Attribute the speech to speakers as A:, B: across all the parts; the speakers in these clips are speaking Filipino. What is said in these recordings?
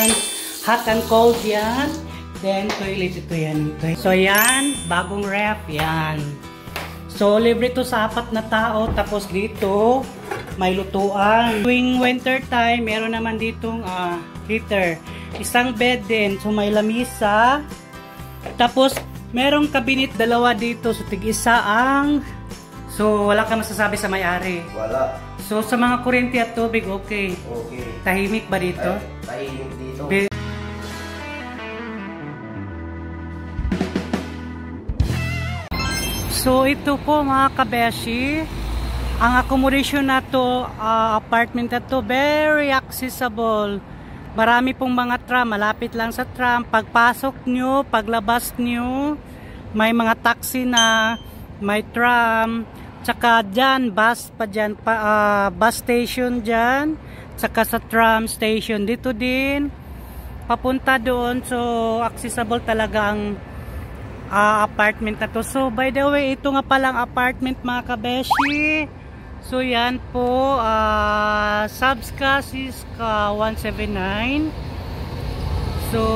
A: yan. Hot and cold yan. Then, toilet ito yan. So, yan. Bagong ref. Yan. So, libre to sa 4 na tao. Tapos dito, may lutuan. Tuwing winter time, meron naman ditong heater. Isang bed din. So, may lamisa. Tapos, merong cabinet 2 dito. So, tig-isa ang... So, wala ka masasabi sa may-ari?
B: Wala.
A: So, sa mga kuryente at tubig, okay?
B: Okay.
A: Tahimik ba dito?
B: Tahimik dito.
A: So, ito po mga kabeshi. Ang accommodation na to, apartment na to, very accessible. Marami pong mga tram, malapit lang sa tram. Pagpasok nyo, paglabas nyo, may mga taxi na, may tram. Tsaka dyan, bus pa dyan, bus station dyan. Tsaka sa tram station dito din. Papunta doon, so accessible talaga ang apartment na to. So by the way, ito nga palang apartment mga kabeshi. So yan po, Sabska Siska 179. So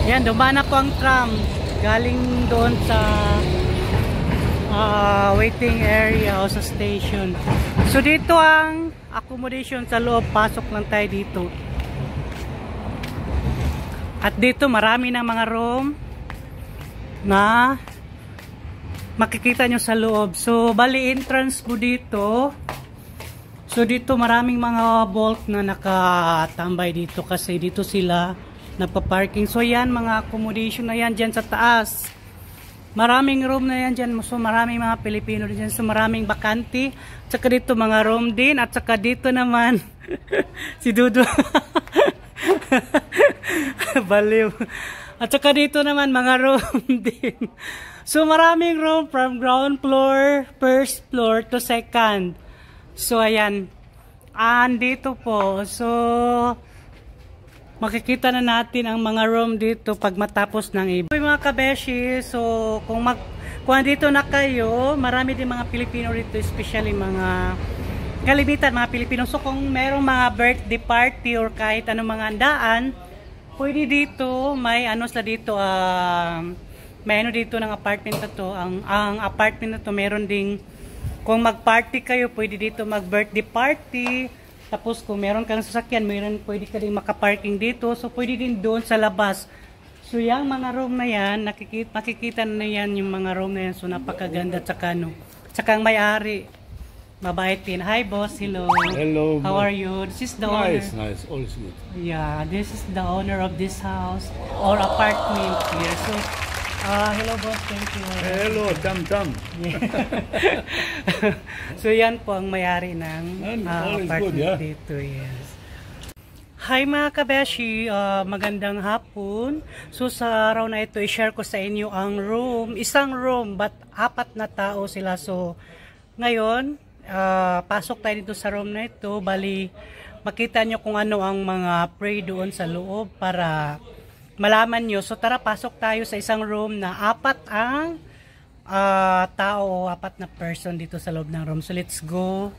A: yan, dumaan na po ang tram galing doon sa waiting area o sa station. So dito ang accommodation sa loob, pasok lang tayo dito. At dito marami ng mga room na makikita nyo sa loob. So bali entrance po dito. So dito maraming mga bolt na nakatambay dito kasi dito sila nagpa-parking. So yan mga accommodation na yan dyan sa taas. Maraming room na yan dyan. So maraming mga Pilipino dyan. So maraming bakante. At saka dito mga room din. At saka dito naman si Dudu. Baliw. At saka dito naman mga room din. So maraming room from ground floor, first floor to second. So ayan. Andito po. So makikita na natin ang mga room dito pag matapos ng iba. Mga kabeshi, so kung andito na kayo, marami din mga Pilipino dito, especially mga kalimitan mga Pilipino. So kung merong mga birthday party or kahit anong mga andaan, pwede dito, may ano sa dito, may ano dito ng apartment na to. Ang apartment na to, meron ding, kung mag-party kayo, pwede dito mag-birthday party. Tapos kung meron kang sasakyan, pwede ka din makaparking dito. So pwede din doon sa labas. So yung mga room na yan, makikita na yan yung mga room na yan. So napakaganda, tsaka no. Tsaka ang may-ari, mabait din. Hi boss, hello.
C: Hello.
A: How are you? This is the owner.
C: Nice, always good.
A: Yeah, this is the owner of this house or apartment here. So, hello boss, thank you.
C: Hello, Tam.
A: Yeah. So yan po ang may-ari ng apartment good, yeah? Dito. Yes. Hi mga kabeshi, magandang hapon. So sa araw na ito, i-share ko sa inyo ang room. Isang room, but 4 na tao sila. So ngayon, pasok tayo dito sa room na ito. Bali, makita nyo kung ano ang mga pray doon sa loob para malaman nyo. So tara, pasok tayo sa isang room na 4 ang tao o 4 na person dito sa loob ng room. So let's go.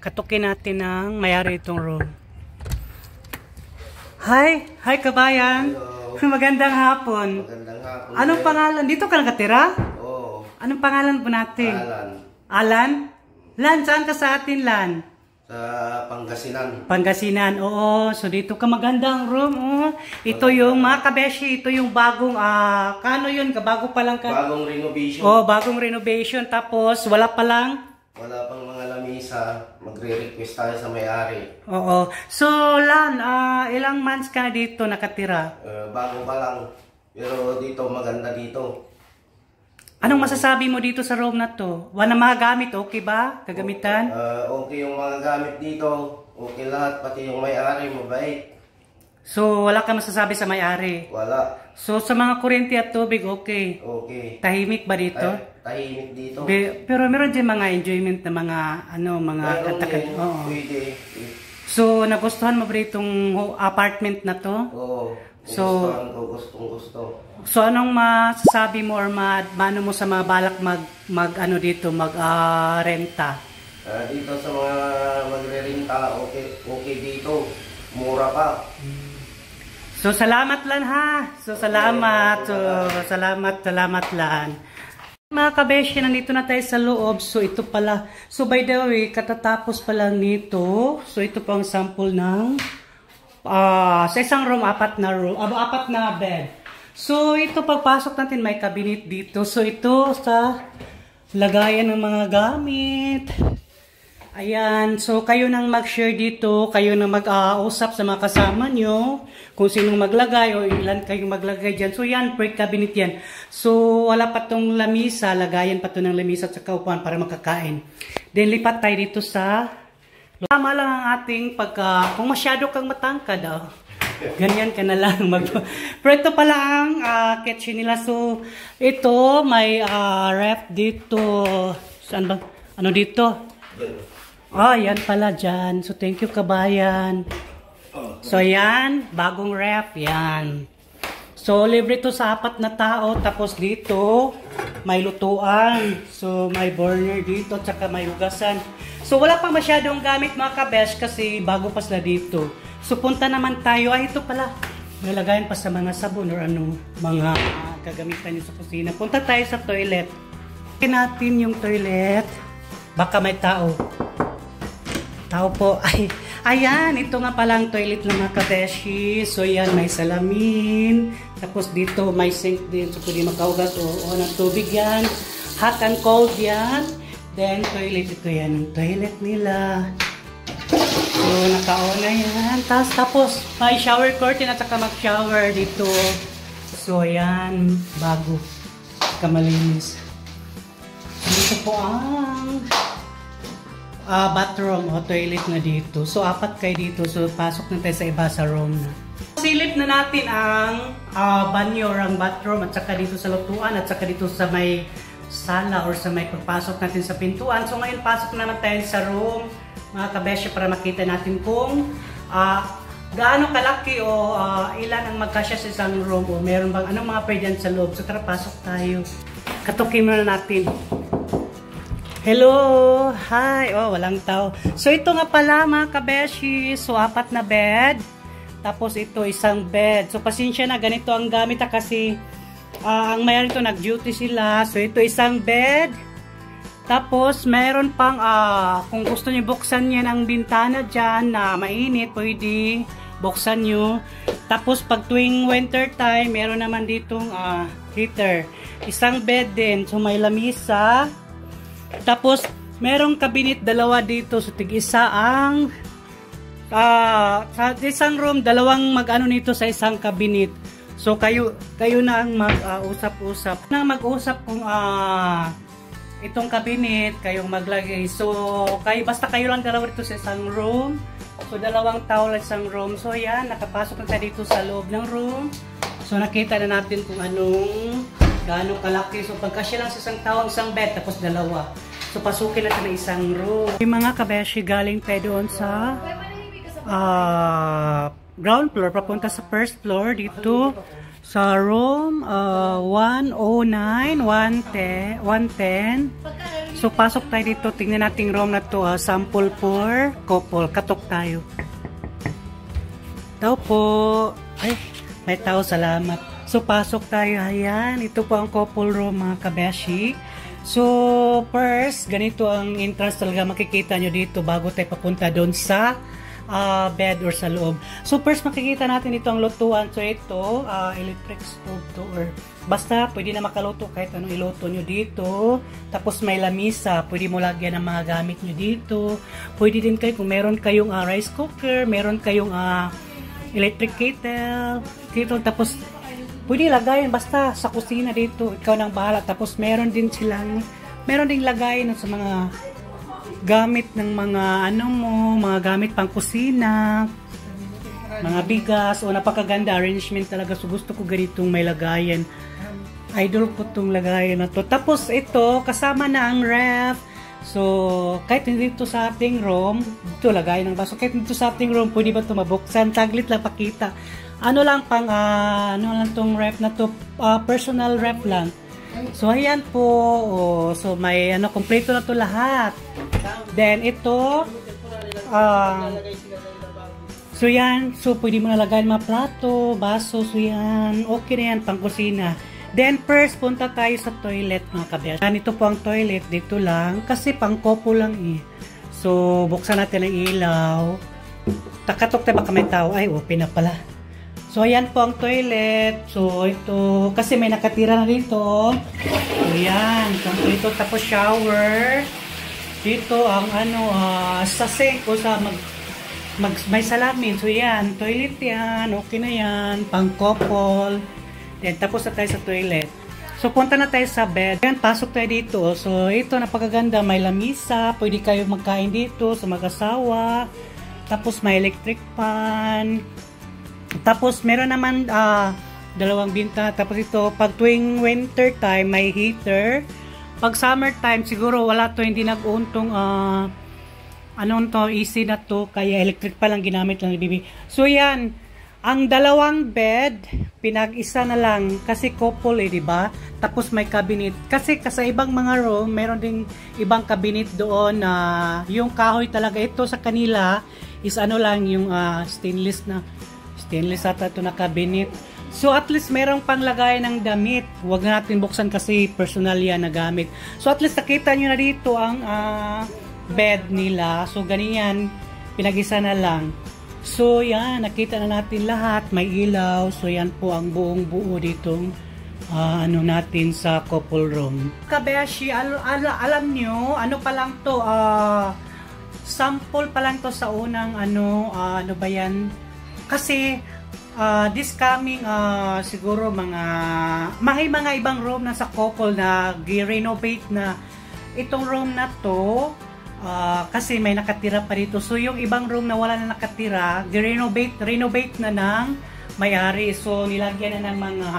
A: Katukin natin ang mayari itong room. Hi kabayan.
B: Hello.
A: Magandang hapon.
B: Magandang hapon.
A: Anong pangalan? Dito ka nakatira?
B: Oo.
A: Anong pangalan po natin? Alan? Lan, saan ka sa atin, Lan?
B: Sa Pangasinan.
A: Pangasinan, oo. So dito ka, magandang room, oh. Ito yung mga kabeshi, ito yung bagong, kano yun? Bago pa lang ka?
B: Bagong renovation.
A: Oh, bagong renovation. Tapos, wala pa lang?
B: Wala pang mga lamisa. Magre-request tayo sa may-ari.
A: Oo. So, Lan, ilang months ka na dito nakatira?
B: Bago pa lang. Pero dito, maganda dito.
A: Anong masasabi mo dito sa room na to? Wala mga gamit, okay ba? Kagamitan?
B: Okay yung mga gamit dito. Okay lahat, pati yung may-ari, mabait.
A: So, wala ka masasabi sa may-ari?
B: Wala.
A: So, sa mga kuryente at tubig, okay?
B: Okay.
A: Tahimik ba dito?
B: Tahimik dito.
A: Pero meron din mga enjoyment na mga, mga katakan.
B: Pwede.
A: So, nagustuhan mo ba itong apartment na to?
B: Oo.
A: So,
B: gustong-gusto.
A: So, anong masasabi mo or mano mo sa mga balak renta?
B: Dito sa mga magre-renta, okay dito. mura pa.
A: So salamat lang ha. So salamat. So salamat lang. Mga kabeshi, nandito na tayo sa loob. So ito pala. So by the way, katatapos pa lang nito. So ito po ang sample ng sa isang room, apat na bed. So ito pagpasok natin may cabinet dito. So ito sa lagayan ng mga gamit. Ayan, so kayo nang mag-share dito, kayo nang mag-usap sa mga kasama nyo, kung sinong maglagay o ilan kayong maglagay dyan. So yan, per cabinet yan. So wala pa tong lamisa, lagayan pa to ng lamisa at saka upuan para makakain. Then lipat tayo dito sa, tama lang ang ating kung masyado kang matangkad, ganyan ka na lang. Pero ito pala ang kitchen nila. So ito, may ref dito. Saan ba? Ano dito? Yan pala dyan. So, thank you, kabayan. So, yan. Bagong ref. Yan. So, libre to sa 4 na tao. Tapos dito, may lutuan. So, may burner dito. Tsaka may hugasan. So, wala pang masyadong gamit mga kabesh kasi bago pa sila dito. So, punta naman tayo. Ito pala. Nalagayan pa sa mga sabon or ano, mga kagamitan nyo sa kusina. Punta tayo sa toilet. Tingnan natin yung toilet. Baka may tao. Tao po. Ayan, ito nga palang toilet ng mga kabeshi. So yan, may salamin. Tapos dito may sink din. So pwede makahugas o ng tubig yan. Hot and cold yan. Then toilet, ito yan ang toilet nila. So naka-on na yan. Tapos may shower curtain at saka mag-shower dito. So yan, bago. Kamalinis. Dito po ang bathroom o toilet na dito. So, 4 kayo dito. So, pasok na tayo sa iba sa room na. Silip na natin ang banyo or ang bathroom at saka dito sa lutuan at saka dito sa may sala or sa may pagpasok natin sa pintuan. So, ngayon pasok naman tayo sa room, mga kabesya, para makita natin kung gaano kalaki o ilan ang magkasya sa isang room o meron bang anong mga pwede sa loob. So, tara, pasok tayo. Katukin muna natin. Hello! Hi! Walang tao. So, ito nga pala mga kabeshi. So, 4 na bed. Tapos, ito isang bed. So, pasensya na. Ganito ang gamit kasi ang mayroon ito, nag-duty sila. So, ito isang bed. Tapos, mayroon pang kung gusto niyo buksan yan ang bintana dyan na mainit, pwede buksan nyo. Tapos, pag tuwing winter time, mayroon naman ditong heater. Isang bed din. So, may lamisa. Tapos, merong cabinet 2 dito. So, tig-isa ang sa isang room, 2 mag-ano nito sa isang cabinet. So, kayo na ang mag-usap-usap. Mag-usap kung itong cabinet, kayong maglagay. So, basta kayo lang 2 dito sa isang room. So, 2 tao lang isang room. So, yan, nakapasok na tayo dito sa loob ng room. So, nakita na natin kung anong gaano kalaki. So, pagkasya lang sa isang tao, isang bed, tapos 2. So, pasukin natin ng isang room. Yung mga kabeshi, galing tayo doon sa ground floor, papunta sa first floor dito sa room 109, 110. So, pasok tayo dito. Tingnan natin room na to. Sample for couple. Katok tayo. Tao po. Ay, may tao. Salamat. So, pasok tayo. Ayan. Ito po ang couple room, mga kabeshi. So, first, ganito ang entrance talaga. Makikita nyo dito bago tayo papunta doon sa bed or sa loob. So, first, makikita natin ito ang lutuan. So, ito, electric stove to or basta, pwede na makaluto kahit anong iluto nyo dito. Tapos, may lamisa. Pwede mo lagyan ng mga gamit nyo dito. Pwede din kayo, kung meron kayong rice cooker, meron kayong electric kettle. Tapos, pwede lagayin basta sa kusina dito. Ikaw nang bahala. Tapos, meron din lagayin sa mga gamit ng mga mga gamit pang kusina, mga bigas, o napakaganda arrangement talaga. So, gusto ko ganitong may lagayan. Idol ko itong lagayan na to. Tapos, ito, kasama na ang ref. So, kahit hindi ito sa ating room, ito lagayan ng baso. Kahit dito sa ating room, pwede ba ito mabuksan? Taglit lang pakita. Ano lang tong ref na to, personal ref lang. So, ayan po. So, may kompleto na to lahat. Then, ito, so, So yan, so pwede mo nalagay mga plato, baso, so yan, okay na yan, pang kusina. Then first, punta tayo sa toilet mga kabeshi. Ganito po ang toilet, dito lang, kasi pang kopo lang eh. So, buksan natin ang ilaw. Takatok tayo baka may tao, ay open na pala. So, ayan po ang toilet. So, ito, kasi may nakatira na dito. So, yan, dito tapos shower. Dito ang sa sink o sa may salamin. So, yan, toilet yan, okay na yan, pang couple. Then, tapos na tayo sa toilet. So, punta na tayo sa bed. Ayan, pasok tayo dito. So, ito, napakaganda. May lamisa. Pwede kayo magkain dito sa mag-asawa. Tapos, may electric fan. Tapos, meron naman dalawang binta. Tapos, ito, pag tuwing winter time, may heater. Pag summer time, siguro wala to, hindi nag-untong easy na to. Kaya electric pa lang ginamit lang ni Bibi. So, yan. Ang dalawang bed, pinag-isa na lang kasi couple di ba? Tapos may cabinet. Kasi sa ibang mga room, meron ding ibang cabinet doon na yung kahoy talaga. Ito sa kanila is lang yung stainless ata ito na cabinet. So at least merong panglagay ng damit. Huwag na natin buksan kasi personal yan na gamit. So at least nakita nyo na dito ang bed nila. So ganyan, pinag-isa na lang. So, yan, nakita na natin lahat, may ilaw. So, yan po ang buong buo ditong natin sa couple room. Kabeshi, alam nyo, ano pa lang to, sample pa lang to sa unang, ano ba yan? Kasi, this coming, siguro mga ibang room na sa couple na gi-renovate na itong room na to. Kasi may nakatira pa dito. So, yung ibang room na wala na nakatira, renovate na ng may-ari. So, nilagyan na ng mga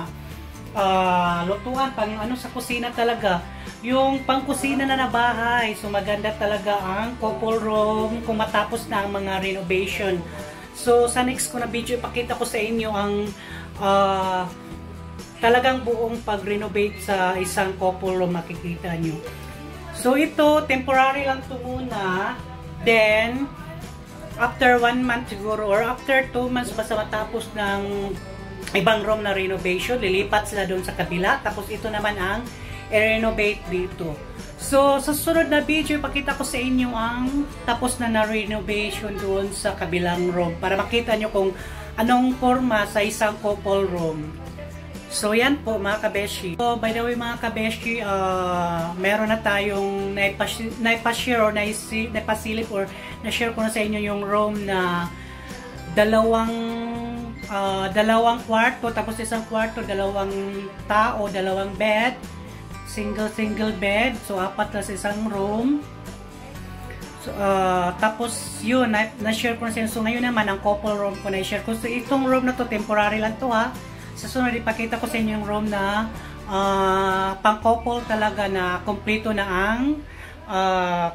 A: lutuan, sa kusina talaga. Yung pang-kusina na bahay. So, maganda talaga ang couple room kung matapos na ang mga renovation. So, sa next ko na video, ipakita ko sa inyo ang talagang buong pag-renovate sa isang couple room, makikita nyo. So, ito, temporary lang ito muna. Then, after 1 month siguro, or after 2 months, basta matapos ng ibang room na renovation, lilipat sila doon sa kabila. Tapos, ito naman ang i-renovate dito. So, sa susunod na video, ipakita ko sa inyo ang tapos na renovation doon sa kabilang room. Para makita nyo kung anong forma sa isang couple room. So, yan po mga kabeshi. So, by the way mga kabeshi, meron na tayong naipashare or naipasilip or na-share ko na sa inyo yung room na dalawang kwarto, tapos isang kwarto, dalawang tao, dalawang bed, single bed. So, 4 na sa isang room. So, tapos yun, na-share ko na sa inyo. So, ngayon naman, ang couple room ko na-share ko. So, itong room na to, temporary lang to ha. Sa sunod, ipakita ko sa inyo yung room na pang-couple talaga na kompleto na ang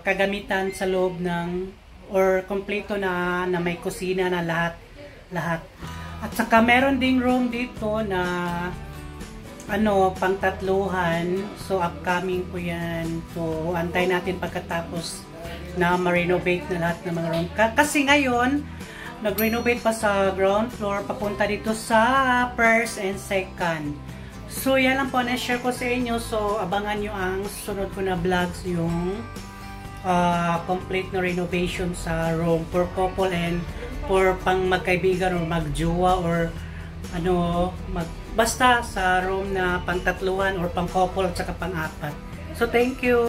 A: kagamitan sa loob ng, or kompleto na may kusina na lahat. At saka meron ding room dito na pang-tatluhan. So, upcoming po yan. So, antay natin pagkatapos na ma-renovate na lahat ng mga room. Kasi ngayon, nag-renovate pa sa ground floor, papunta dito sa first and second. So, yan lang po na-share ko sa inyo. So, abangan nyo ang sunod ko na vlogs, yung complete na renovation sa room for couple and for pang magkaibigan or magjowa or basta sa room na pang-tatluhan or pang-couple at saka pang-4. So, thank you!